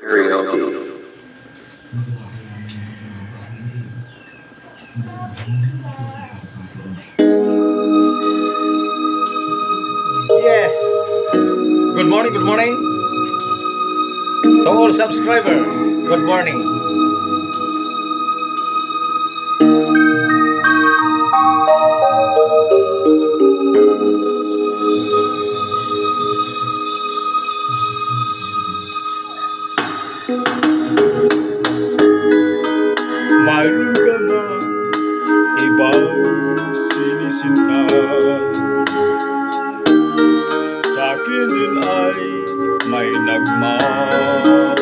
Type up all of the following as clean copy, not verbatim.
Karaoke. Yes. Good morning to all subscriber. Good morning. Mayroon ka ba ibang sinisinta? Sa akin din ay may nagmamahal.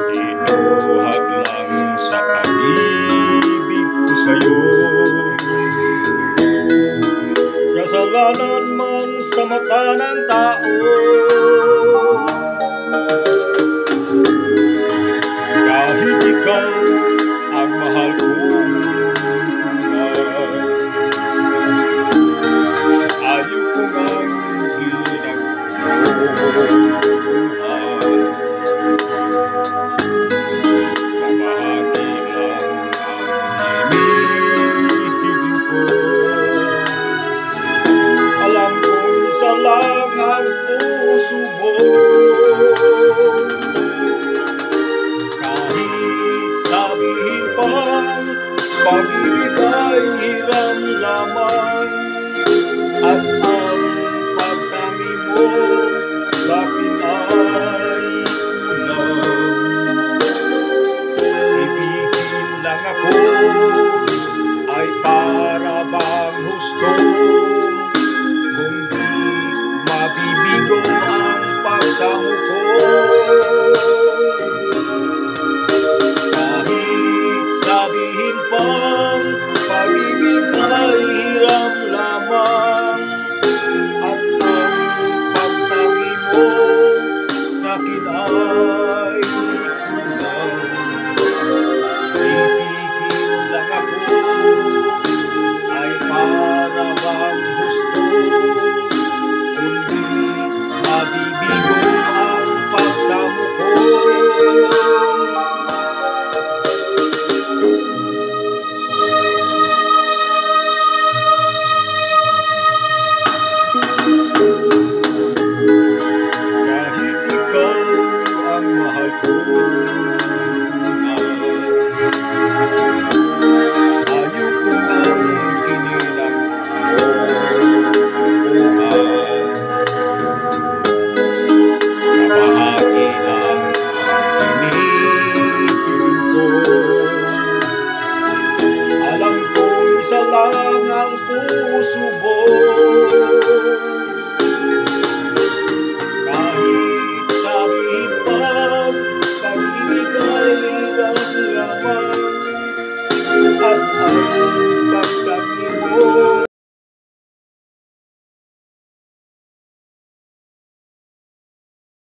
Tinuhat lang sa pag-ibig ko sa'yo. Kasalanan man sa mata ng tao, kahit ikaw ang mahal kong tunay, ayaw ko ngang ginagbuhay. Kabahagi lang ang hinihiling ko. Alam kong isa lang ang puso mo. Kahit sabihin pang pag-ibig ay hiram lamang, at ang pagtangi mo sa'kin ay kulang. Ibigin lang ako ay para bang husto, kung di mabibigo ang pagsamo ko. Kahit sabihin pang pag-ibig ay hiram lamang, at ang pagtangi mo sa'kin ay kulang. Ibigin lang ako ay para bang gusto, kundi mabibigo ang pagsamo ko. Kahit ikaw ang mahal ko tunay, ayaw ko ang kinilang buhay. Kabahagi lang ang hinihiling ko. Alam kong isa lang ang puso mo. Kahit sabihin pang pag-ibig ay hiram lamang, at ang